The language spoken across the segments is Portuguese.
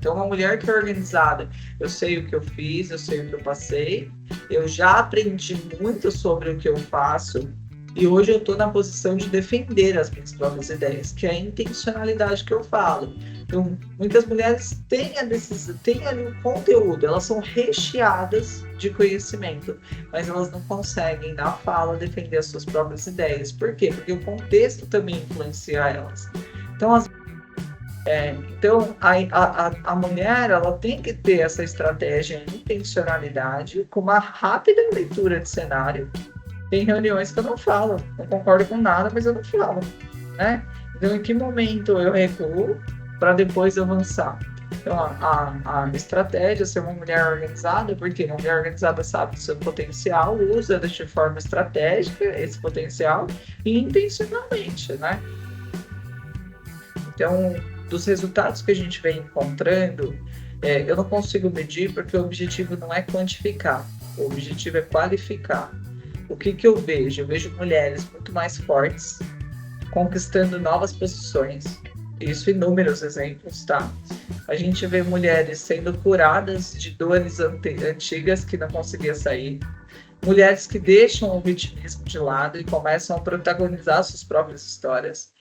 Então, uma mulher que é organizada, eu sei o que eu fiz, eu sei o que eu passei, eu já aprendi muito sobre o que eu faço, e hoje eu estou na posição de defender as minhas próprias ideias, que é a intencionalidade que eu falo. Então, muitas mulheres têm ali um conteúdo, elas são recheadas de conhecimento, mas elas não conseguem, na fala, defender as suas próprias ideias. Por quê? Porque o contexto também influencia elas. Então, a mulher ela tem que ter essa estratégia e intencionalidade com uma rápida leitura de cenário. Tem reuniões que eu não falo, não concordo com nada, mas eu não falo, né? Então, em que momento eu recuo para depois avançar? Então, a estratégia é ser uma mulher organizada, porque uma mulher organizada sabe do seu potencial, usa de forma estratégica esse potencial e intencionalmente, né? Então, dos resultados que a gente vem encontrando, eu não consigo medir porque o objetivo não é quantificar, o objetivo é qualificar. O que eu vejo? Eu vejo mulheres muito mais fortes, conquistando novas posições. Isso inúmeros exemplos, tá? A gente vê mulheres sendo curadas de dores antigas que não conseguia sair. Mulheres que deixam o vitimismo de lado e começam a protagonizar suas próprias histórias.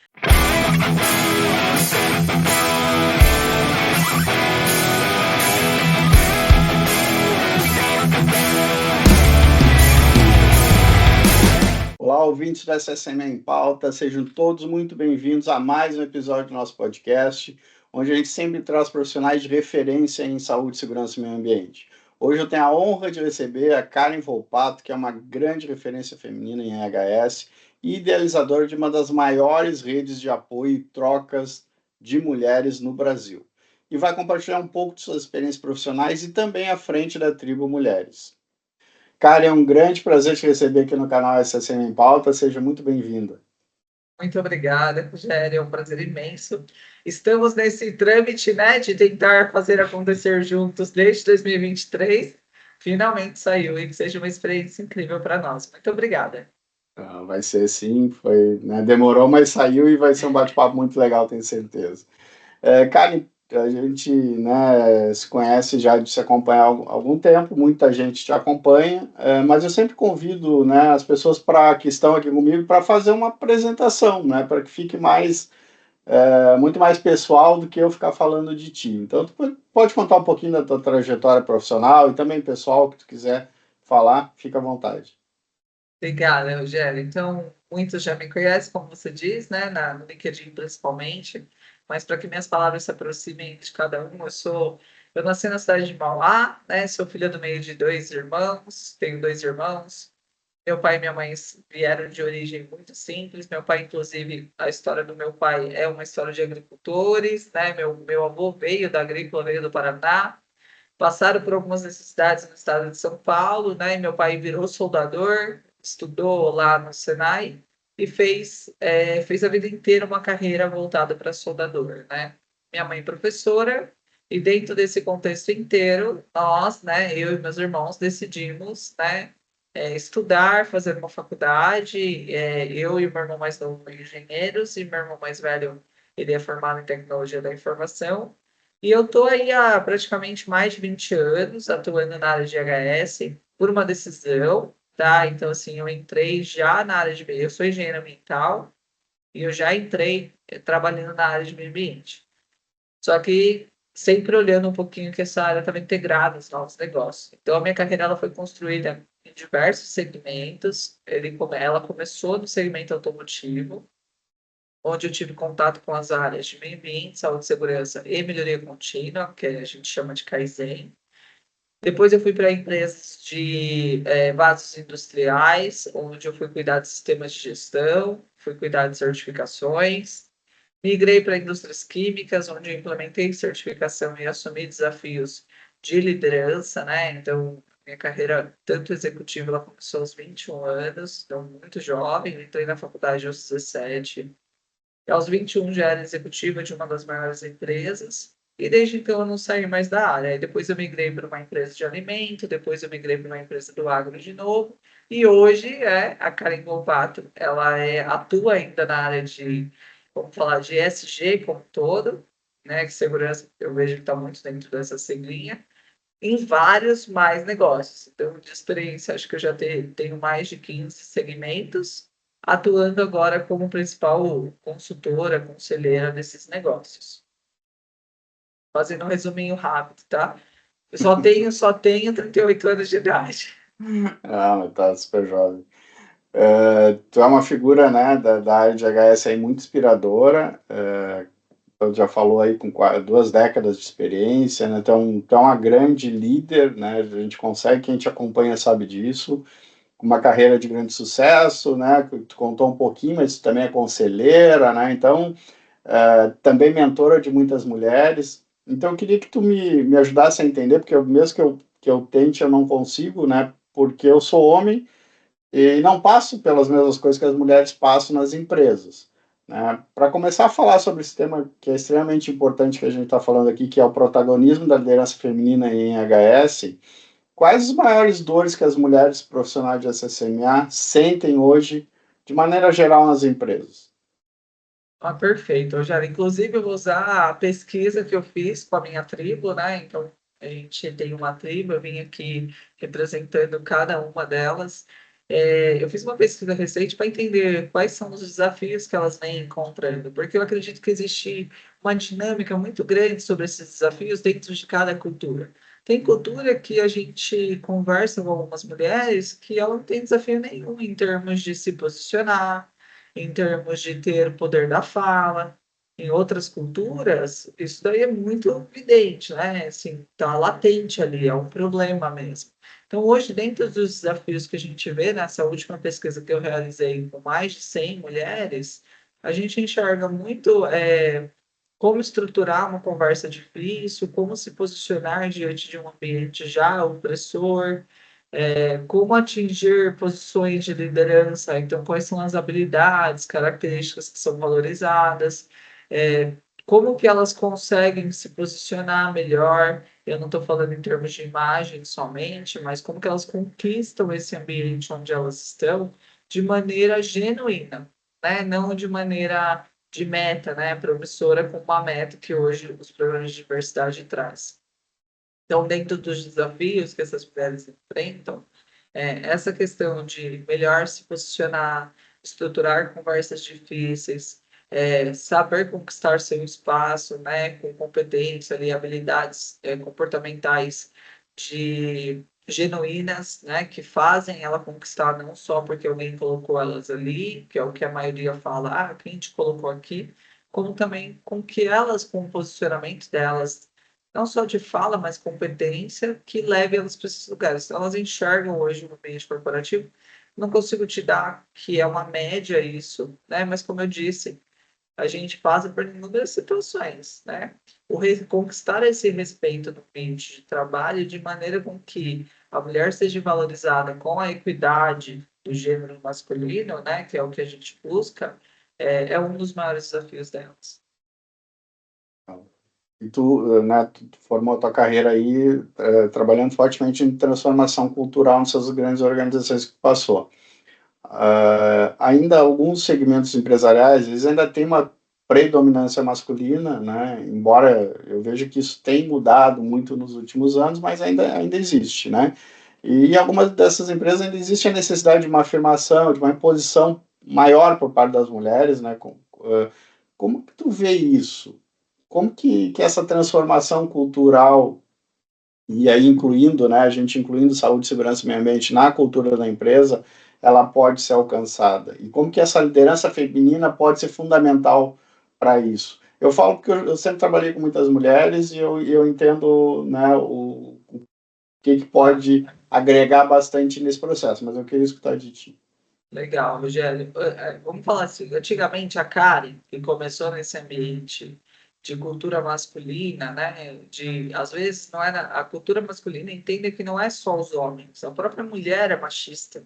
Olá, ouvintes do SSM em Pauta, sejam todos muito bem-vindos a mais um episódio do nosso podcast, onde a gente sempre traz profissionais de referência em saúde, segurança e meio ambiente. Hoje eu tenho a honra de receber a Karen Volpato, que é uma grande referência feminina em EHS e idealizadora de uma das maiores redes de apoio e trocas de mulheres no Brasil. E vai compartilhar um pouco de suas experiências profissionais e também à frente da Tribo Mulheres. Karen, é um grande prazer te receber aqui no canal SSM em Pauta. Seja muito bem-vinda. Muito obrigada, Rogério. É um prazer imenso. Estamos nesse trâmite, né, de tentar fazer acontecer juntos desde 2023. Finalmente saiu e que seja uma experiência incrível para nós. Muito obrigada. Vai ser sim, demorou, mas saiu e vai ser um bate-papo muito legal, tenho certeza. Karen, a gente se conhece já de se acompanhar há algum tempo, muita gente te acompanha, mas eu sempre convido as pessoas que estão aqui comigo para fazer uma apresentação, para que fique muito mais pessoal do que eu ficar falando de ti. Então, tu pode contar um pouquinho da tua trajetória profissional e também pessoal que tu quiser falar, fica à vontade. Obrigada, Rogério. Então, muitos já me conhecem, como você diz, né, no LinkedIn principalmente, mas para que minhas palavras se aproximem de cada um, eu nasci na cidade de Mauá, né, sou filha do meio de dois irmãos, tenho dois irmãos. Meu pai e minha mãe vieram de origem muito simples. Meu pai, inclusive, a história do meu pai é uma história de agricultores, né? Meu avô veio da agrícola, veio do Paraná. Passaram por algumas necessidades no estado de São Paulo, né? E meu pai virou soldador, estudou lá no Senai e fez a vida inteira uma carreira voltada para soldador, né? Minha mãe professora, e dentro desse contexto inteiro, nós, né, eu e meus irmãos, decidimos, né, estudar, fazer uma faculdade. Eu e o meu irmão mais novo engenheiros, e meu irmão mais velho, ele é formado em tecnologia da informação. E eu estou aí há praticamente mais de 20 anos atuando na área de HS por uma decisão, tá? Então, assim, eu entrei já na área de... Eu sou engenheiro ambiental e eu já entrei trabalhando na área de meio ambiente. Só que sempre olhando um pouquinho que essa área estava integrada aos novos negócios. Então, a minha carreira ela foi construída em diversos segmentos. Ela começou no segmento automotivo, onde eu tive contato com as áreas de meio ambiente, saúde, segurança e melhoria contínua, que a gente chama de Kaizen. Depois eu fui para empresas de vasos industriais, onde eu fui cuidar de sistemas de gestão, fui cuidar de certificações. Migrei para indústrias químicas, onde eu implementei certificação e assumi desafios de liderança, né? Então, minha carreira, tanto executiva, ela começou aos 21 anos, então muito jovem, entrei na faculdade aos 17. E aos 21 já era executiva de uma das maiores empresas, e desde então eu não saí mais da área. Aí depois eu migrei para uma empresa de alimento, depois eu migrei para uma empresa do agro de novo, e hoje a Karen Volpato, ela atua ainda na área de, vamos falar, de ESG como um todo, né, que segurança eu vejo que está muito dentro dessa siglinha, em vários mais negócios. Então, de experiência, acho que eu já tenho mais de 15 segmentos, atuando agora como principal consultora, conselheira desses negócios. Fazendo um resuminho rápido, tá? Eu só tenho 38 anos de idade. Ah, mas tá super jovem. Tu é uma figura, né, da área de HS aí muito inspiradora. Tu já falou aí com 2 décadas de experiência, né? Então, tu é uma grande líder, né? A gente consegue, quem te acompanha sabe disso. Uma carreira de grande sucesso, né? Tu contou um pouquinho, mas tu também é conselheira, né? Então, também mentora de muitas mulheres. Então, eu queria que tu me ajudasse a entender, porque mesmo que eu tente, eu não consigo, né? Porque eu sou homem e não passo pelas mesmas coisas que as mulheres passam nas empresas. Né? Para começar a falar sobre esse tema que é extremamente importante que a gente está falando aqui, que é o protagonismo da liderança feminina em HS, quais as maiores dores que as mulheres profissionais de SSMA sentem hoje, de maneira geral, nas empresas? Ah, perfeito, Rogério. Inclusive, eu vou usar a pesquisa que eu fiz com a minha tribo, né? Então, a gente tem uma tribo, eu vim aqui representando cada uma delas. Eu fiz uma pesquisa recente para entender quais são os desafios que elas vêm encontrando, porque eu acredito que existe uma dinâmica muito grande sobre esses desafios dentro de cada cultura. Tem cultura que a gente conversa com algumas mulheres que ela não tem desafio nenhum em termos de se posicionar, em termos de ter o poder da fala. Em outras culturas, isso daí é muito evidente, né? Assim, tá latente ali, é um problema mesmo. Então, hoje, dentro dos desafios que a gente vê nessa última pesquisa que eu realizei com mais de 100 mulheres, a gente enxerga muito como estruturar uma conversa difícil, como se posicionar diante de um ambiente já opressor, como atingir posições de liderança, então quais são as habilidades, características que são valorizadas, é, como que elas conseguem se posicionar melhor, eu não estou falando em termos de imagem somente, mas como que elas conquistam esse ambiente onde elas estão de maneira genuína, né? Não de maneira de meta, né? Promissora com uma meta que hoje os programas de diversidade traz. Então, dentro dos desafios que essas mulheres enfrentam, essa questão de melhor se posicionar, estruturar conversas difíceis, saber conquistar seu espaço, né, com competência ali, habilidades comportamentais de genuínas, né, que fazem ela conquistar não só porque alguém colocou elas ali, que é o que a maioria fala, ah, quem te colocou aqui, como também com que elas, com o posicionamento delas, não só de fala, mas competência que leve elas para esses lugares. Então, elas enxergam hoje no ambiente corporativo. Não consigo te dar que é uma média isso, né? Mas como eu disse, a gente passa por inúmeras situações, né? Conquistar esse respeito no ambiente de trabalho de maneira com que a mulher seja valorizada com a equidade do gênero masculino, né? Que é o que a gente busca, é um dos maiores desafios delas. E tu, né, tu formou a tua carreira aí trabalhando fortemente em transformação cultural nessas grandes organizações que tu passou. Ainda alguns segmentos empresariais, eles ainda têm uma predominância masculina, né? Embora eu veja que isso tem mudado muito nos últimos anos, mas ainda existe, né? E em algumas dessas empresas ainda existe a necessidade de uma afirmação, de uma imposição maior por parte das mulheres, né? Como que tu vê isso? Como que essa transformação cultural, e aí incluindo, né, a gente incluindo saúde, segurança e meio ambiente na cultura da empresa, ela pode ser alcançada? E como que essa liderança feminina pode ser fundamental para isso? Eu falo porque eu sempre trabalhei com muitas mulheres e eu entendo, né, o que pode agregar bastante nesse processo, mas eu queria escutar de ti. Legal, Rogério. Vamos falar assim, antigamente a Karen, que começou nesse ambiente de cultura masculina, né? Às vezes não era a cultura masculina entende que não é só os homens, a própria mulher é machista,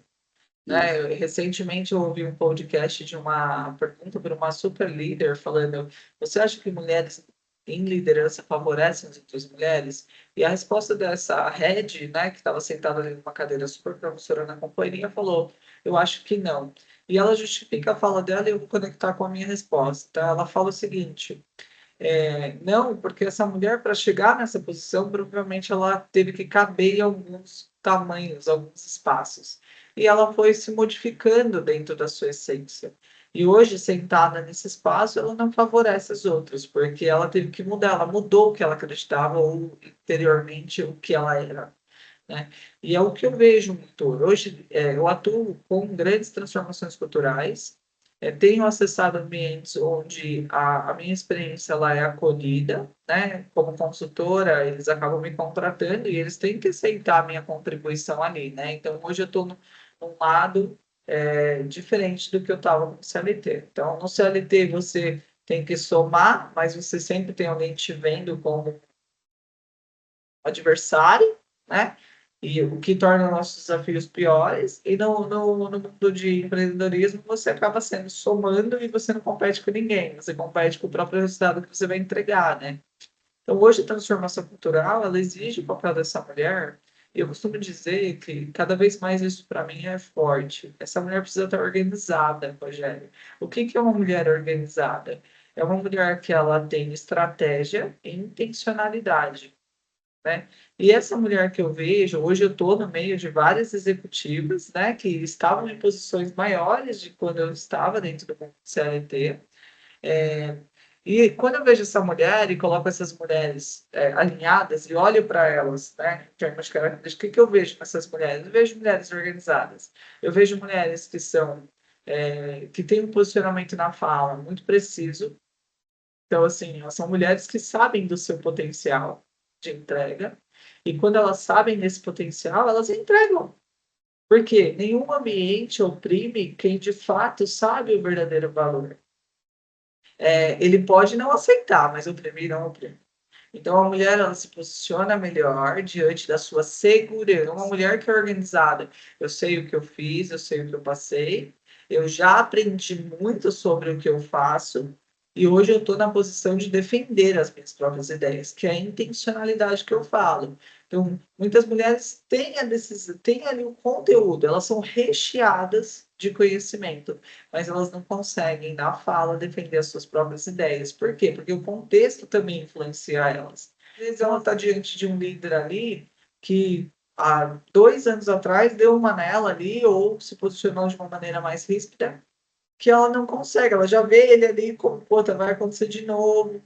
né? Isso. Recentemente eu ouvi um podcast de uma pergunta por uma super líder falando: você acha que mulheres em liderança favorecem as outras mulheres? E a resposta dessa head, né, que estava sentada ali numa cadeira super professora na companhia, falou: eu acho que não. E ela justifica a fala dela e eu vou conectar com a minha resposta. Ela fala o seguinte: Não, porque essa mulher, para chegar nessa posição, provavelmente ela teve que caber em alguns tamanhos, alguns espaços. E ela foi se modificando dentro da sua essência. E hoje, sentada nesse espaço, ela não favorece os outros, porque ela teve que mudar, ela mudou o que ela acreditava ou interiormente o que ela era, né? E é o que eu vejo muito. Hoje, eu atuo com grandes transformações culturais, tenho acessado ambientes onde a minha experiência ela é acolhida, né? Como consultora, eles acabam me contratando e eles têm que aceitar a minha contribuição ali, né? Então, hoje eu estou num lado diferente do que eu estava no CLT. Então, no CLT você tem que somar, mas você sempre tem alguém te vendo como adversário, né? E o que torna nossos desafios piores. E no mundo de empreendedorismo, você acaba sendo somando e você não compete com ninguém, você compete com o próprio resultado que você vai entregar, né? Então, hoje, a transformação cultural, ela exige o papel dessa mulher. E eu costumo dizer que cada vez mais isso para mim é forte. Essa mulher precisa estar organizada, Rogério. O que que é uma mulher organizada? É uma mulher que ela tem estratégia e intencionalidade, né? E essa mulher que eu vejo, hoje eu estou no meio de várias executivas, né, que estavam em posições maiores de quando eu estava dentro do CLT. É, e quando eu vejo essa mulher e coloco essas mulheres alinhadas e olho para elas, né, em termos de características, o que, que eu vejo nessas mulheres? Eu vejo mulheres organizadas, eu vejo mulheres que são, que têm um posicionamento na fala muito preciso. Então, assim, elas são mulheres que sabem do seu potencial de entrega, e quando elas sabem desse potencial, elas entregam. Porque nenhum ambiente oprime quem de fato sabe o verdadeiro valor. Ele pode não aceitar, mas oprimir não oprime. Então, a mulher ela se posiciona melhor diante da sua segurança. Uma mulher que é organizada, eu sei o que eu fiz, eu sei o que eu passei, eu já aprendi muito sobre o que eu faço, e hoje eu estou na posição de defender as minhas próprias ideias, que é a intencionalidade que eu falo. Então, muitas mulheres têm ali o conteúdo, elas são recheadas de conhecimento, mas elas não conseguem, na fala, defender as suas próprias ideias. Por quê? Porque o contexto também influencia elas. Às vezes ela está diante de um líder ali que há 2 anos atrás deu uma nela ali ou se posicionou de uma maneira mais ríspida, que ela não consegue, ela já vê ele ali como, puta, vai acontecer de novo.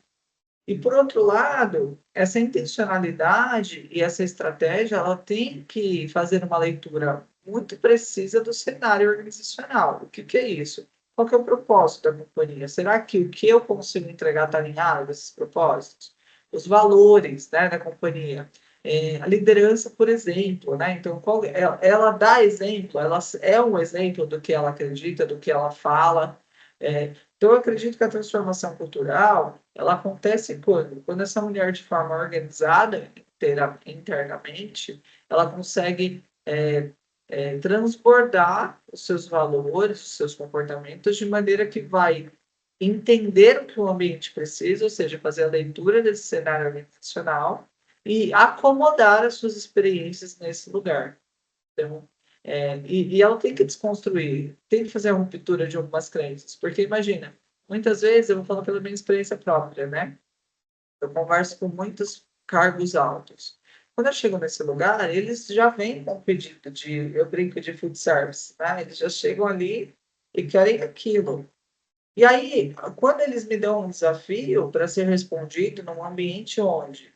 E por outro lado, essa intencionalidade e essa estratégia, ela tem que fazer uma leitura muito precisa do cenário organizacional. O que que é isso? Qual que é o propósito da companhia? Será que o que eu consigo entregar está alinhado com esses propósitos? Os valores, né, da companhia. A liderança, por exemplo, né? Então, ela dá exemplo, ela é um exemplo do que ela acredita, do que ela fala. Então, eu acredito que a transformação cultural ela acontece quando essa mulher, de forma organizada, internamente, ela consegue transbordar os seus valores, os seus comportamentos, de maneira que vai entender o que o ambiente precisa, ou seja, fazer a leitura desse cenário organizacional e acomodar as suas experiências nesse lugar. Então, e ela tem que desconstruir, tem que fazer a ruptura de algumas crenças, porque imagina, muitas vezes, eu vou falar pela minha experiência própria, né? Eu converso com muitos cargos altos. Quando eu chego nesse lugar, eles já vêm com um pedido eu brinco de food service, né? Eles já chegam ali e querem aquilo. E aí, quando eles me dão um desafio para ser respondido num ambiente onde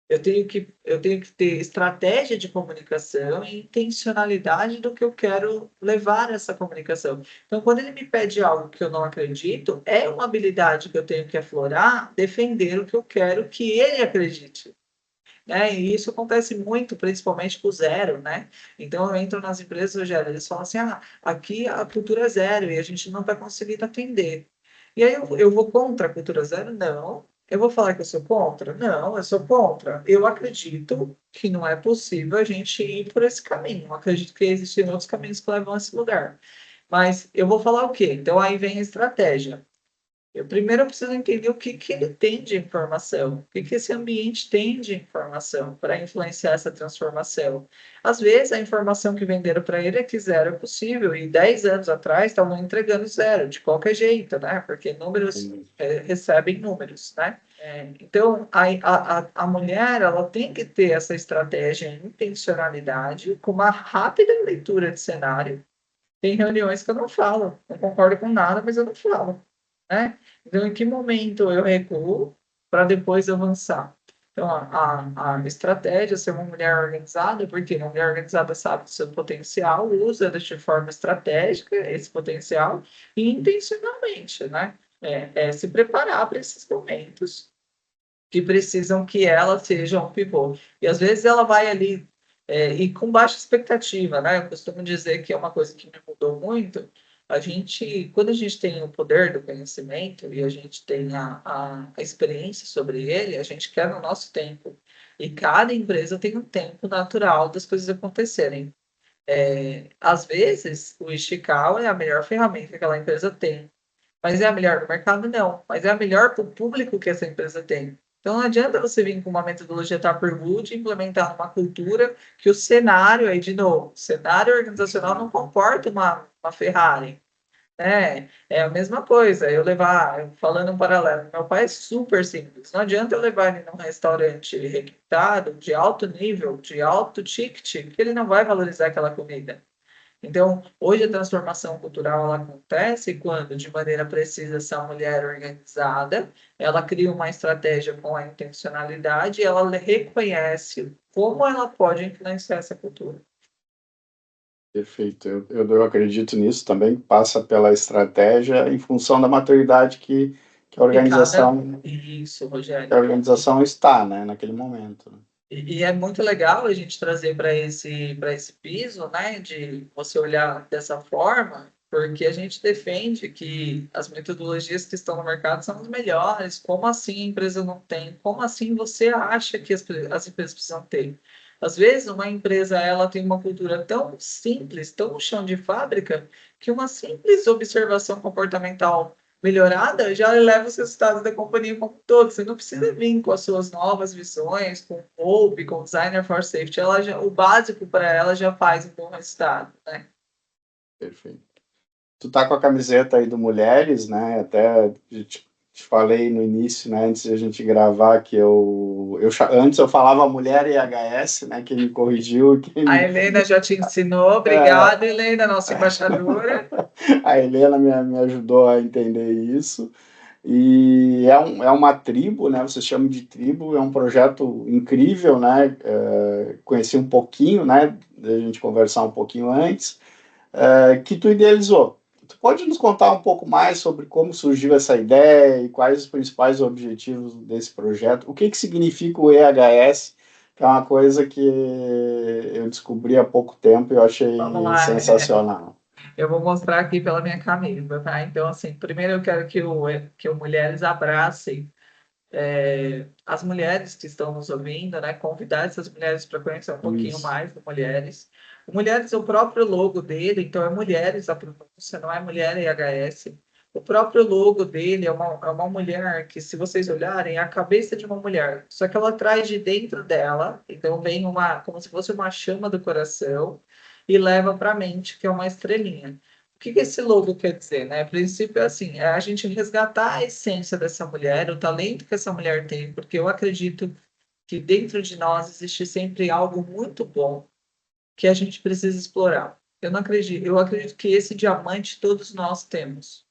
eu tenho que ter estratégia de comunicação e intencionalidade do que eu quero levar essa comunicação. Então, quando ele me pede algo que eu não acredito, é uma habilidade que eu tenho que aflorar, defender o que eu quero que ele acredite. Né? E isso acontece muito, principalmente com o zero, né? Então, eu entro nas empresas, Rogério, eles falam assim, aqui a cultura é zero e a gente não vai conseguir atender. E aí eu vou contra a cultura zero? Não. Eu vou falar que eu sou contra? Não, eu sou contra. Eu acredito que não é possível a gente ir por esse caminho. Eu acredito que existem outros caminhos que levam a esse lugar. Mas eu vou falar o quê? Então aí vem a estratégia. Primeiro eu preciso entender o que que ele tem de informação, o que que esse ambiente tem de informação para influenciar essa transformação. Às vezes a informação que venderam para ele é que zero é possível, e 10 anos atrás estavam entregando zero, de qualquer jeito, né? Porque números recebem números, né? Então, a mulher ela tem que ter essa estratégia em intencionalidade, com uma rápida leitura de cenário. Tem reuniões que eu não falo, não concordo com nada, mas eu não falo, né? Então, em que momento eu recuo para depois avançar? Então, a estratégia é ser uma mulher organizada, porque uma mulher organizada sabe do seu potencial, usa de forma estratégica esse potencial e intencionalmente, né? Se preparar para esses momentos que precisam que ela seja um pivô. E às vezes ela vai ali e com baixa expectativa, né? Eu costumo dizer que é uma coisa que me mudou muito. Quando a gente tem o poder do conhecimento e a gente tem a experiência sobre ele, a gente quer no nosso tempo. E cada empresa tem um tempo natural das coisas acontecerem. Às vezes, o Ishikawa é a melhor ferramenta que aquela empresa tem. Mas é a melhor do mercado? Não. Mas é a melhor para o público que essa empresa tem. Então não adianta você vir com uma metodologia Tupperwood e implementar uma cultura que o cenário, aí de novo, o cenário organizacional não comporta uma Ferrari. É a mesma coisa, falando um paralelo, meu pai é super simples. Não adianta eu levar ele num restaurante requintado, de alto nível, de alto ticket, que ele não vai valorizar aquela comida. Então, hoje a transformação cultural ela acontece quando, de maneira precisa, essa mulher organizada, ela cria uma estratégia com a intencionalidade e ela reconhece como ela pode influenciar essa cultura. Perfeito. Eu acredito nisso também, passa pela estratégia em função da maturidade que a E cada organização, isso, que a Rogério. organização está, né, naquele momento. Né? E é muito legal a gente trazer para esse piso, né, de você olhar dessa forma, porque a gente defende que as metodologias que estão no mercado são as melhores. Como assim a empresa não tem? Como assim você acha que as empresas precisam ter? Às vezes, uma empresa ela tem uma cultura tão simples, tão chão de fábrica, que uma simples observação comportamental melhorada, já eleva os resultados da companhia como um todo. Você não precisa vir com as suas novas visões, com Hope, com Designer for Safety. O básico para ela já faz um bom resultado, né? Perfeito. Tu tá com a camiseta aí do Mulheres, né? Até te falei no início, né? Antes de a gente gravar, que antes eu falava Mulher EHS, né? Quem me corrigiu, A Helena já te ensinou. é, Obrigada, Helena, nossa embaixadora. a Helena me ajudou a entender isso. E é uma tribo, né? Vocês chamam de tribo, é um projeto incrível, né? Conheci um pouquinho, né? Da gente conversar um pouquinho antes, que tu idealizou. Tu pode nos contar um pouco mais sobre como surgiu essa ideia e quais os principais objetivos desse projeto? O que que significa o EHS, que é uma coisa que eu descobri há pouco tempo e eu Vamos achei lá. sensacional. Eu vou mostrar aqui pela minha camisa, tá? Então, assim, primeiro eu quero que o Mulheres abracem as mulheres que estão nos ouvindo, né? Convidar essas mulheres para conhecer um pouquinho Isso. mais do Mulheres. O Mulheres é o próprio logo dele, então é Mulheres a pronúncia, não é Mulher EHS. O próprio logo dele é uma mulher que, se vocês olharem, é a cabeça de uma mulher. Só que ela traz de dentro dela, então vem como se fosse uma chama do coração e leva para a mente, que é uma estrelinha. O que que esse logo quer dizer, né? A princípio é assim, é a gente resgatar a essência dessa mulher, o talento que essa mulher tem, porque eu acredito que dentro de nós existe sempre algo muito bom que a gente precisa explorar. Eu acredito que esse diamante todos nós temos.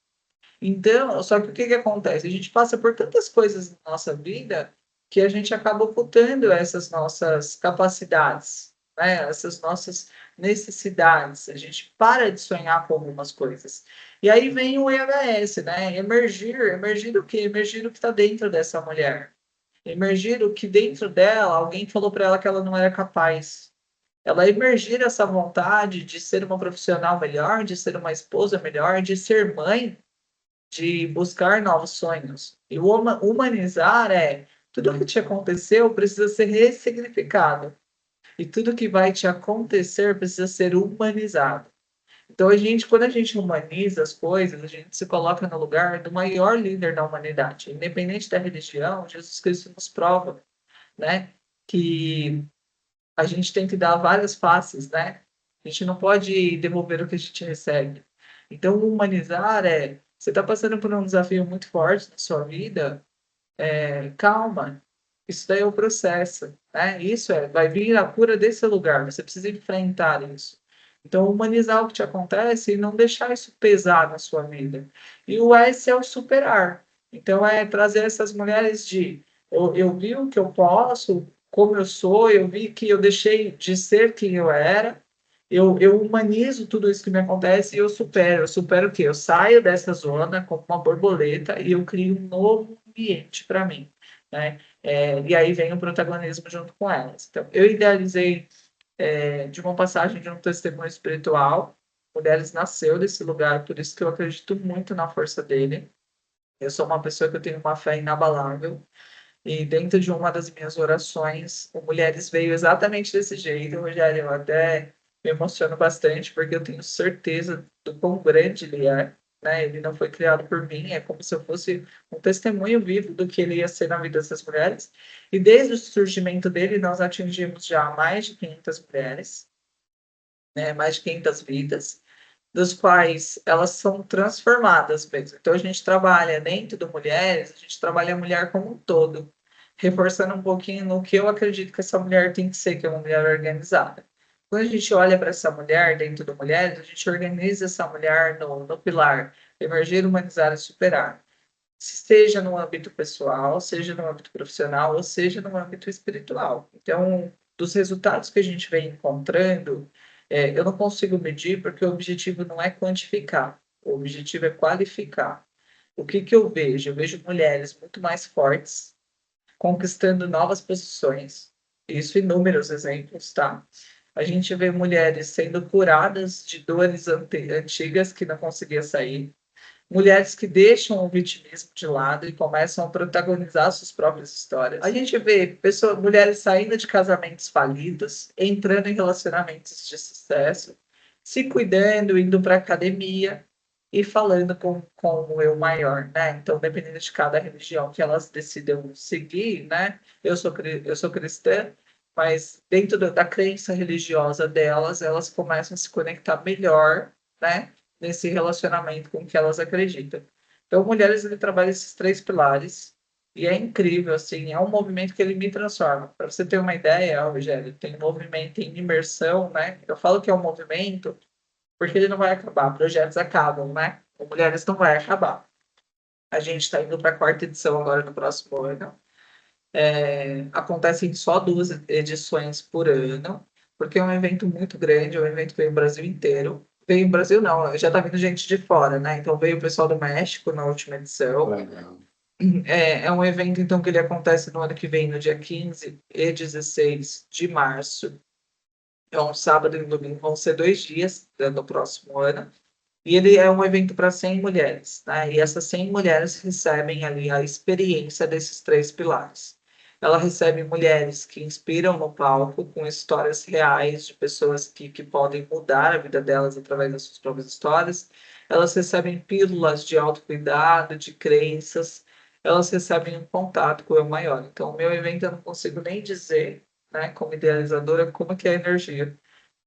Então, só que o que que acontece? A gente passa por tantas coisas na nossa vida que a gente acaba ocultando essas nossas capacidades, né? Essas nossas necessidades. A gente para de sonhar com algumas coisas. E aí vem o EHS, né? Emergir o quê? Emergir o que está dentro dessa mulher. Emergir o que dentro dela, alguém falou para ela que ela não era capaz. Ela emergir essa vontade de ser uma profissional melhor, de ser uma esposa melhor, de ser mãe, de buscar novos sonhos. E o humanizar é tudo que te aconteceu precisa ser ressignificado. E tudo que vai te acontecer precisa ser humanizado. Então, quando a gente humaniza as coisas, a gente se coloca no lugar do maior líder da humanidade. Independente da religião, Jesus Cristo nos prova, né, que a gente tem que dar várias faces, né? A gente não pode devolver o que a gente recebe. Então, humanizar você está passando por um desafio muito forte na sua vida, calma. Isso daí é o processo, né? Vai vir a cura desse lugar. Você precisa enfrentar isso. Então, humanizar o que te acontece e não deixar isso pesar na sua vida. E o S é o superar. Então, é trazer essas mulheres eu vi o que eu posso, como eu sou, eu vi que eu deixei de ser quem eu era, eu humanizo tudo isso que me acontece e eu supero. Eu supero o quê? Eu saio dessa zona como uma borboleta e eu crio um novo ambiente para mim, né? E aí vem o protagonismo junto com elas. Então, eu idealizei de uma passagem de um testemunho espiritual. Mulheres nasceu desse lugar, por isso que eu acredito muito na força dele. Eu sou uma pessoa que eu tenho uma fé inabalável. E dentro de uma das minhas orações, o Mulheres veio exatamente desse jeito, Rogério. Eu até me emociono bastante, porque eu tenho certeza do quão grande ele é. Né? Ele não foi criado por mim, é como se eu fosse um testemunho vivo do que ele ia ser na vida dessas mulheres. E desde o surgimento dele, nós atingimos já mais de 500 mulheres, né? Mais de 500 vidas, dos quais elas são transformadas mesmo. Então, a gente trabalha dentro do Mulheres, a gente trabalha a mulher como um todo, reforçando um pouquinho no que eu acredito que essa mulher tem que ser, que é uma mulher organizada. Quando a gente olha para essa mulher dentro do Mulheres, a gente organiza essa mulher no pilar emergir, humanizar e superar. Seja no âmbito pessoal, seja no âmbito profissional, ou seja no âmbito espiritual. Então, dos resultados que a gente vem encontrando, eu não consigo medir porque o objetivo não é quantificar, o objetivo é qualificar. O que que eu vejo? Eu vejo mulheres muito mais fortes, conquistando novas posições. Isso inúmeros exemplos, tá? A gente vê mulheres sendo curadas de dores antigas que não conseguia sair, mulheres que deixam o vitimismo de lado e começam a protagonizar suas próprias histórias. A gente vê mulheres saindo de casamentos falidos, entrando em relacionamentos de sucesso, se cuidando, indo para a academia e falando com o eu maior, né? Então, dependendo de cada religião que elas decidam seguir, né? Eu sou cristã, mas dentro da crença religiosa delas, elas começam a se conectar melhor, né? Nesse relacionamento com o que elas acreditam. Então, Mulheres, ele trabalha esses três pilares e é incrível, assim, é um movimento que ele me transforma. Para você ter uma ideia, Rogério, tem um movimento em imersão, né? Eu falo que é um movimento porque ele não vai acabar, projetos acabam, né? O Mulheres não vai acabar. A gente está indo para a quarta edição agora no próximo ano. Acontecem só 2 edições por ano, porque é um evento muito grande, é um evento que veio o Brasil inteiro. Veio o Brasil não, já está vindo gente de fora, né? Então veio o pessoal do México na última edição. Legal. É um evento então que ele acontece no ano que vem, no dia 15 e 16 de março. É um sábado e um domingo, vão ser 2 dias no próximo ano. E ele é um evento para 100 mulheres, né? E essas 100 mulheres recebem ali a experiência desses três pilares. Ela recebe mulheres que inspiram no palco, com histórias reais de pessoas que podem mudar a vida delas através das suas próprias histórias. Elas recebem pílulas de autocuidado, de crenças. Elas recebem um contato com o eu maior. Então, o meu evento eu não consigo nem dizer, né, como idealizadora, como que é a energia,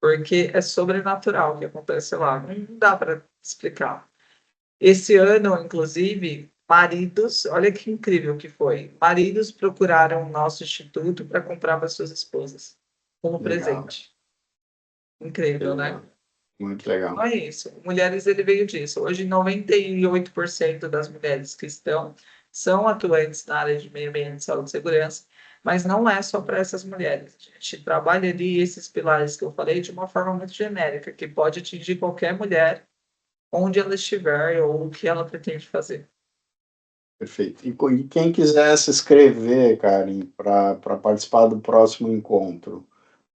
porque é sobrenatural o que acontece lá. Não dá para explicar. Esse ano, inclusive, maridos, olha que incrível que foi. Maridos procuraram o nosso instituto para comprar para suas esposas como Legal. presente. Incrível, né? Legal. Muito Então legal. é isso. Mulheres, ele veio disso. Hoje, 98% das mulheres que estão são atuantes na área de meio ambiente, saúde e segurança, mas não é só para essas mulheres. A gente trabalha ali esses pilares que eu falei de uma forma muito genérica, que pode atingir qualquer mulher, onde ela estiver ou o que ela pretende fazer. Perfeito. E quem quiser se inscrever, Karen, para participar do próximo encontro,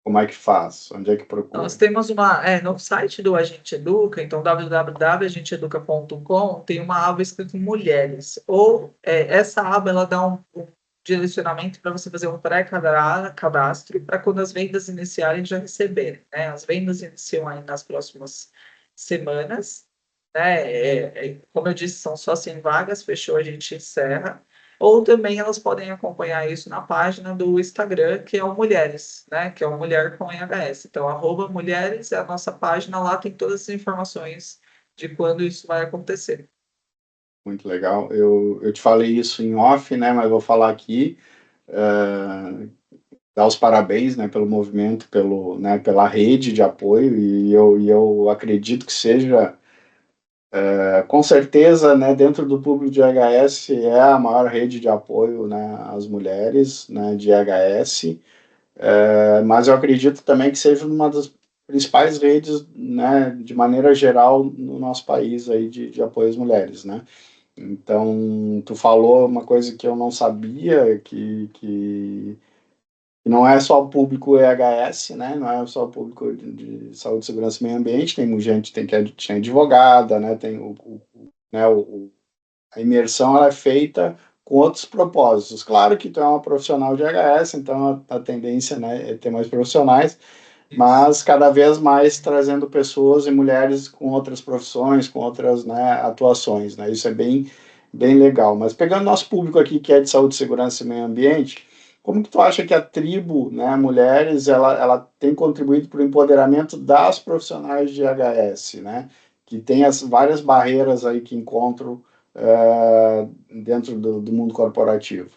como é que faz? Onde é que Nós procura? temos no site do Agente Educa, então www.agenteeduca.com, tem uma aba escrita Mulheres. Ou essa aba ela dá um direcionamento para você fazer um pré-cadastro para quando as vendas iniciarem já receberem. Né? As vendas iniciam aí nas próximas semanas, né? Como eu disse, são só 100 vagas, fechou, a gente encerra. Ou também elas podem acompanhar isso na página do Instagram, que é o Mulheres, né? Que é o Mulher com NHS. Então, @mulheres é a nossa página, lá tem todas as informações de quando isso vai acontecer. Muito legal. Eu te falei isso em off, né? Mas vou falar aqui. Dar os parabéns, né, pelo movimento, né, pela rede de apoio, e eu acredito que seja, com certeza, né, dentro do público de EHS, é a maior rede de apoio, né, às mulheres, né, de EHS, mas eu acredito também que seja uma das principais redes, né, de maneira geral, no nosso país aí de apoio às mulheres, né. Então, tu falou uma coisa que eu não sabia, que não é só o público EHS, né? Não é só o público de saúde, segurança e meio ambiente, tem gente, tem advogada, né? Tem né, a imersão ela é feita com outros propósitos. Claro que tu é uma profissional de EHS, então a tendência, né, é ter mais profissionais, mas cada vez mais trazendo pessoas e mulheres com outras profissões, com outras, né, atuações, né? Isso é bem legal. Mas pegando nosso público aqui que é de saúde, segurança e meio ambiente, como que tu acha que a tribo, né, mulheres, ela tem contribuído para o empoderamento das profissionais de HS, né? Que tem as várias barreiras aí que encontram dentro do mundo corporativo.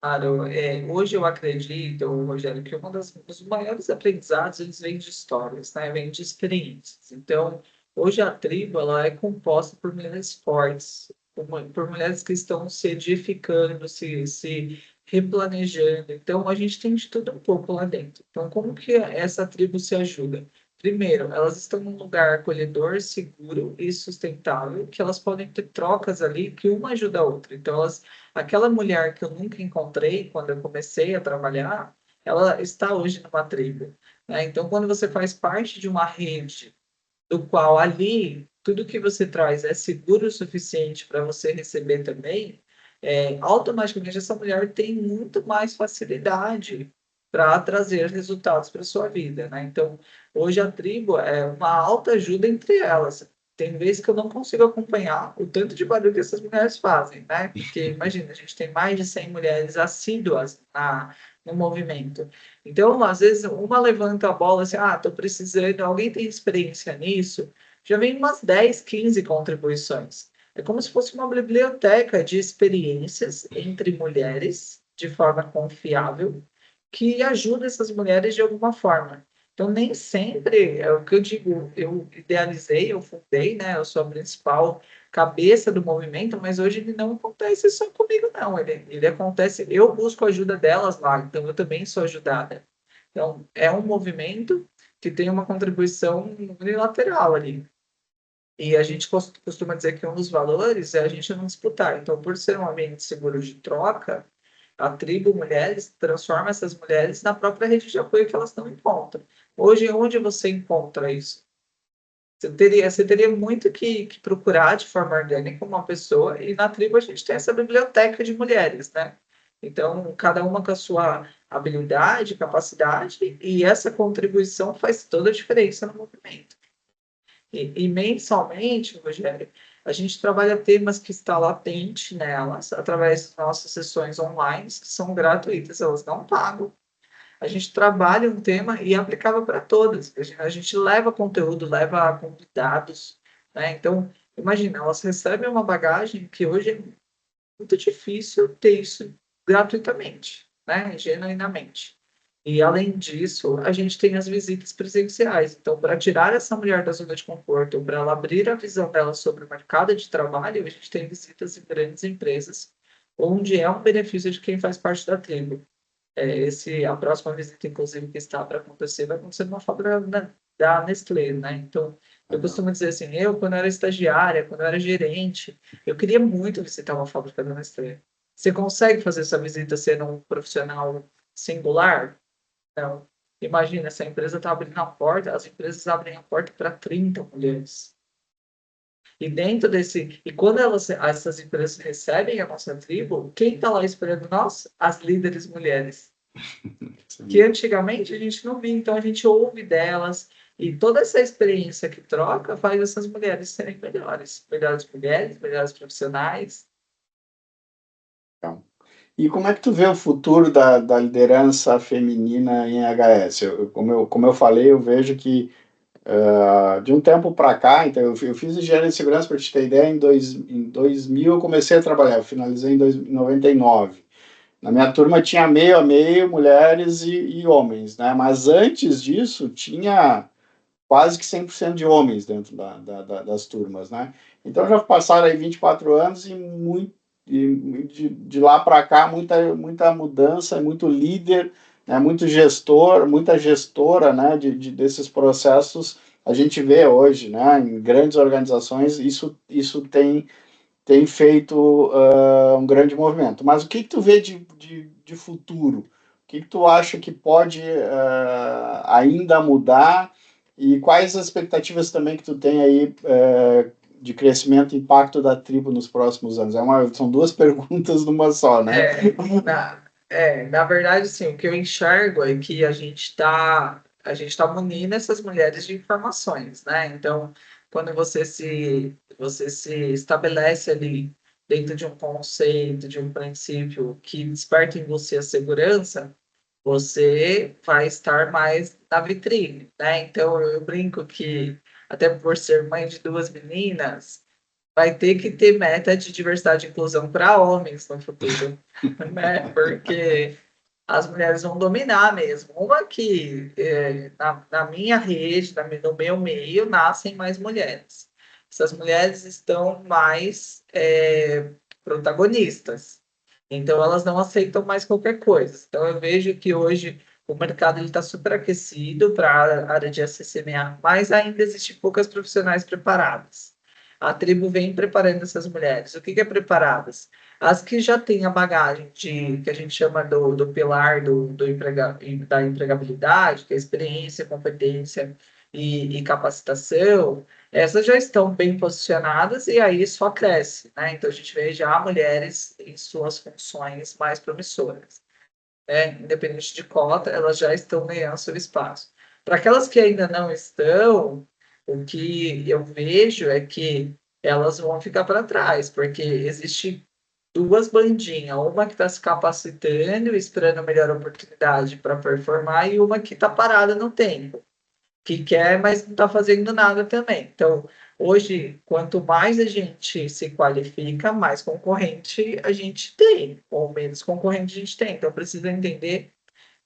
Claro, hoje eu acredito, Rogério, que dos maiores aprendizados eles vêm de histórias, né? Vêm de experiências. Então, hoje a tribo ela é composta por mulheres fortes, por mulheres que estão se edificando, se replanejando. Então, a gente tem de tudo um pouco lá dentro. Então, como que essa tribo se ajuda? Primeiro, elas estão num lugar acolhedor, seguro e sustentável, que elas podem ter trocas ali, que uma ajuda a outra. Então, aquela mulher que eu nunca encontrei quando eu comecei a trabalhar, ela está hoje numa tribo, né? Então, quando você faz parte de uma rede, do qual ali tudo que você traz é seguro o suficiente para você receber também, automaticamente essa mulher tem muito mais facilidade para trazer resultados para sua vida, né? Então, hoje a tribo é uma alta ajuda entre elas. Tem vezes que eu não consigo acompanhar o tanto de barulho que essas mulheres fazem, né? Porque imagina, a gente tem mais de 100 mulheres assíduas no movimento. Então, às vezes, uma levanta a bola assim, estou precisando, alguém tem experiência nisso? Já vem umas 10, 15 contribuições. É como se fosse uma biblioteca de experiências entre mulheres, de forma confiável, que ajuda essas mulheres de alguma forma. Então, nem sempre é o que eu digo, eu idealizei, eu fundei, né? Eu sou a principal cabeça do movimento, mas hoje ele não acontece só comigo, não. Ele acontece, eu busco a ajuda delas lá, então eu também sou ajudada. Então, é um movimento que tem uma contribuição unilateral ali. E a gente costuma dizer que um dos valores é a gente não disputar. Então, por ser um ambiente seguro de troca, a tribo Mulheres transforma essas mulheres na própria rede de apoio que elas não encontram. Hoje, onde você encontra isso? Você teria muito que procurar de forma orgânica uma pessoa, e na tribo a gente tem essa biblioteca de mulheres, né? Então, cada uma com a sua habilidade, capacidade, e essa contribuição faz toda a diferença no movimento. E mensalmente, Rogério, a gente trabalha temas que está latente nelas, através das nossas sessões online, que são gratuitas, elas não pagam. A gente trabalha um tema e é aplicável para todas. A gente leva conteúdo, leva convidados, né? Então, imagina, elas recebem uma bagagem que hoje é muito difícil ter isso gratuitamente, né? Genuinamente. E, além disso, a gente tem as visitas presenciais. Então, para tirar essa mulher da zona de conforto, para ela abrir a visão dela sobre o mercado de trabalho, a gente tem visitas em grandes empresas, onde é um benefício de quem faz parte da tribo. A próxima visita, inclusive, que está para acontecer, vai acontecer numa fábrica da Nestlé, né? Então, eu Legal. costumo dizer assim, quando eu era estagiária, quando eu era gerente, eu queria muito visitar uma fábrica da Nestlé. Você consegue fazer essa visita sendo um profissional singular? Não. Imagina, essa empresa está abrindo a porta, as empresas abrem a porta para 30 mulheres. E quando essas empresas recebem a nossa tribo, quem está lá esperando nós? As líderes mulheres, que Sim. antigamente a gente não via. Então, a gente ouve delas, E toda essa experiência que troca faz essas mulheres serem melhores, melhores mulheres, melhores profissionais. Então, e como é que tu vê o futuro da liderança feminina em HS? Como eu falei, eu vejo que de um tempo para cá, então eu fiz engenharia de segurança, para te ter ideia, em 2000 eu comecei a trabalhar, eu finalizei em 99. Na minha turma tinha meio a meio mulheres e homens, né? Mas antes disso tinha quase que 100% de homens dentro das turmas, né? Então já passaram aí 24 anos e de lá para cá muita mudança, muito líder, né? Muito gestor, muita gestora, né? Desses processos a gente vê hoje, né? Em grandes organizações isso tem feito um grande movimento. Mas o que tu vê de futuro? O que tu acha que pode ainda mudar? E quais as expectativas também que tu tem aí de crescimento e impacto da tribo nos próximos anos? São duas perguntas numa só, né? Na verdade, sim, o que eu enxergo é que a gente tá munindo essas mulheres de informações, né? Então, quando você se estabelece ali dentro de um conceito, de um princípio que desperta em você a segurança, você vai estar mais na vitrine, né? Então, eu brinco que, até por ser mãe de duas meninas, vai ter que ter meta de diversidade e inclusão para homens no futuro, né? Porque as mulheres vão dominar mesmo. Uma que na minha rede, no meu meio, nascem mais mulheres. Essas mulheres estão mais protagonistas. Então elas não aceitam mais qualquer coisa. Então eu vejo que hoje o mercado está superaquecido para a área de SCMA, mas ainda existem poucas profissionais preparadas. A tribo vem preparando essas mulheres. O que que é preparadas? As que já têm a bagagem que a gente chama do pilar da empregabilidade, que é experiência, competência e capacitação, essas já estão bem posicionadas e aí só cresce, né? Então a gente vê já mulheres em suas funções mais promissoras, né? Independente de cota, elas já estão ganhando seu espaço. Para aquelas que ainda não estão, o que eu vejo é que elas vão ficar para trás, porque existe duas bandinhas, uma que está se capacitando, esperando a melhor oportunidade para performar, e uma que está parada no tempo, que quer, mas não está fazendo nada também. Então, hoje, quanto mais a gente se qualifica, mais concorrente a gente tem, ou menos concorrente a gente tem. Então, precisa entender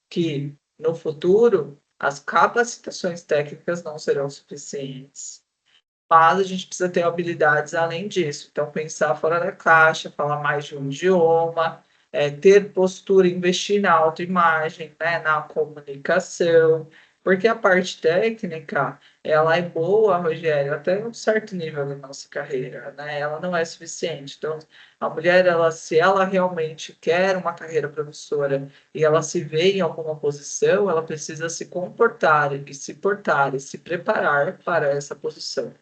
que no futuro as capacitações técnicas não serão suficientes. Mas a gente precisa ter habilidades além disso. Então, pensar fora da caixa, falar mais de um idioma, ter postura, investir na autoimagem, né, na comunicação, porque a parte técnica, ela é boa, Rogério, até um certo nível da nossa carreira, né? Ela não é suficiente. Então, a mulher, se ela realmente quer uma carreira promissora e ela se vê em alguma posição, ela precisa se comportar e se portar e se preparar para essa posição,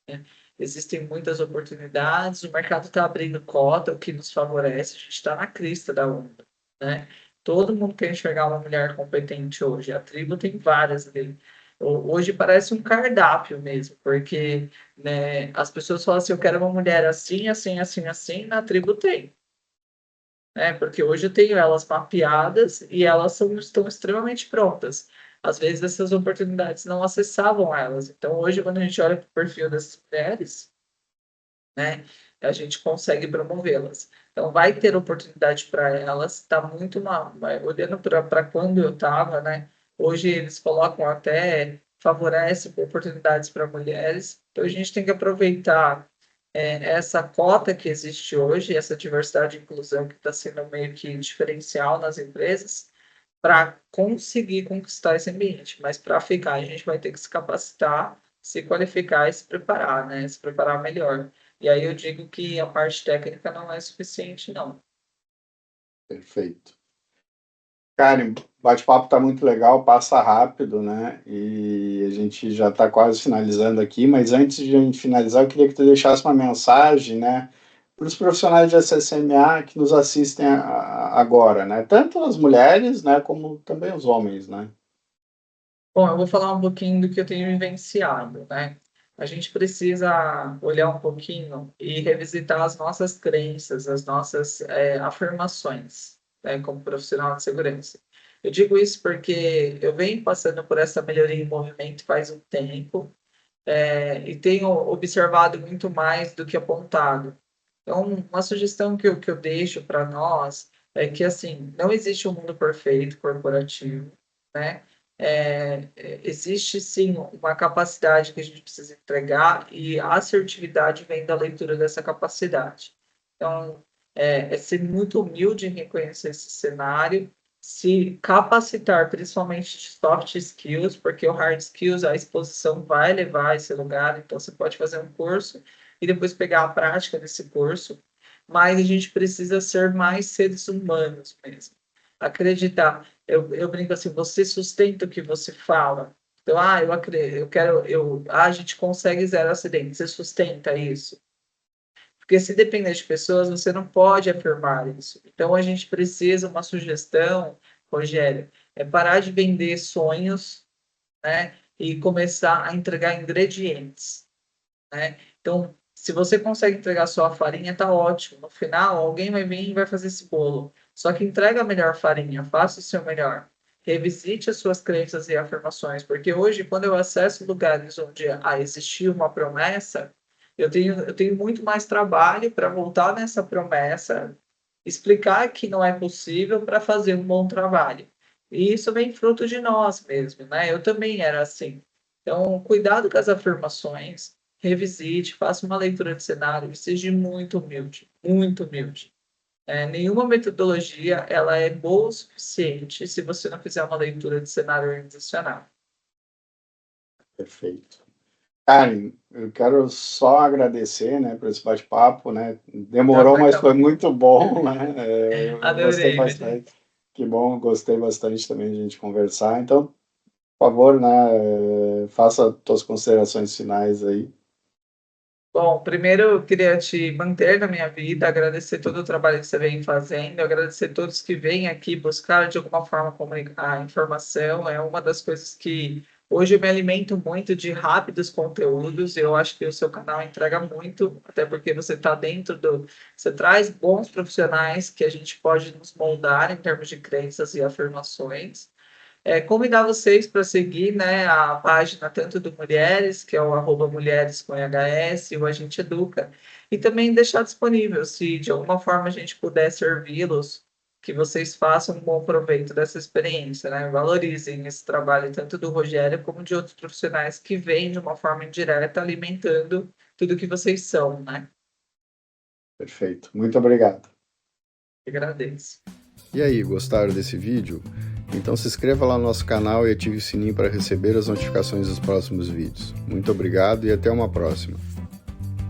né? Existem muitas oportunidades, o mercado está abrindo cota, o que nos favorece, a gente está na crista da onda, né? Todo mundo quer enxergar uma mulher competente hoje, a tribo tem várias ali. Hoje parece um cardápio mesmo, porque, né, as pessoas falam assim, eu quero uma mulher assim, assim, assim, assim, na tribo tem, né? Porque hoje eu tenho elas mapeadas e elas estão extremamente prontas. Às vezes essas oportunidades não acessavam elas. Então hoje, quando a gente olha para o perfil dessas mulheres, né, a gente consegue promovê-las. Então vai ter oportunidade para elas. Está muito olhando para quando eu estava, né? Hoje eles colocam até favorece oportunidades para mulheres. Então a gente tem que aproveitar essa cota que existe hoje, essa diversidade e inclusão que está sendo meio que diferencial nas empresas, para conseguir conquistar esse ambiente. Mas para ficar, a gente vai ter que se capacitar, se qualificar e se preparar, né? Se preparar melhor. E aí eu digo que a parte técnica não é suficiente, não. Perfeito. Karen, o bate-papo está muito legal, passa rápido, né? E a gente já está quase finalizando aqui, mas antes de a gente finalizar, eu queria que tu deixasse uma mensagem, né, para os profissionais de SSMA que nos assistem agora, né? Tanto as mulheres, né, como também os homens, né? Bom, eu vou falar um pouquinho do que eu tenho vivenciado, né? A gente precisa olhar um pouquinho e revisitar as nossas crenças, as nossas afirmações, né, como profissional de segurança. Eu digo isso porque eu venho passando por essa melhoria em movimento faz um tempo, e tenho observado muito mais do que apontado. Então, uma sugestão que eu deixo para nós é que, assim, não existe um mundo perfeito corporativo, né? Existe, sim, uma capacidade que a gente precisa entregar e a assertividade vem da leitura dessa capacidade. Então, é ser muito humilde em reconhecer esse cenário, se capacitar, principalmente de soft skills, porque o hard skills, a exposição vai levar a esse lugar, então você pode fazer um curso e depois pegar a prática desse curso, mas a gente precisa ser mais seres humanos mesmo. Acreditar. Eu brinco assim, você sustenta o que você fala. Então, eu acredito, a gente consegue zero acidente, você sustenta isso. Porque se depender de pessoas, você não pode afirmar isso. Então, a gente precisa, uma sugestão, Rogério, é parar de vender sonhos, né? E começar a entregar ingredientes, né? Então, se você consegue entregar só a farinha, tá ótimo. No final, alguém vai vir e vai fazer esse bolo. Só que entrega a melhor farinha, faça o seu melhor. Revisite as suas crenças e afirmações, porque hoje, quando eu acesso lugares onde existia uma promessa, eu tenho muito mais trabalho para voltar nessa promessa, explicar que não é possível para fazer um bom trabalho. E isso vem fruto de nós mesmos, né? Eu também era assim. Então, cuidado com as afirmações, revisite, faça uma leitura de cenário e seja muito humilde, muito humilde. Nenhuma metodologia ela é boa o suficiente se você não fizer uma leitura de cenário organizacional. Perfeito. Karen, eu quero só agradecer, né, por esse bate-papo, né? Já Demorou, vai mas foi acabar. muito bom, né? Eu gostei Adorei, Rogério. bastante. Que bom, gostei bastante também de a gente conversar. Então, por favor, né, faça suas considerações finais aí. Bom, primeiro eu queria te manter na minha vida, agradecer todo o trabalho que você vem fazendo, agradecer a todos que vêm aqui buscar de alguma forma comunicar a informação. É uma das coisas que hoje eu me alimento muito de rápidos conteúdos. Eu acho que o seu canal entrega muito, até porque você está dentro do. Você traz bons profissionais que a gente pode nos moldar em termos de crenças e afirmações. Convidar vocês para seguir, né, a página tanto do Mulheres, que é o @mulheres com HS, e o Agente Educa, e também deixar disponível, se de alguma forma a gente puder servi-los, que vocês façam um bom proveito dessa experiência, né? Valorizem esse trabalho tanto do Rogério como de outros profissionais que vêm de uma forma indireta alimentando tudo que vocês são, né? Perfeito. Muito obrigado. Agradeço. E aí, gostaram desse vídeo? Então se inscreva lá no nosso canal e ative o sininho para receber as notificações dos próximos vídeos. Muito obrigado e até uma próxima.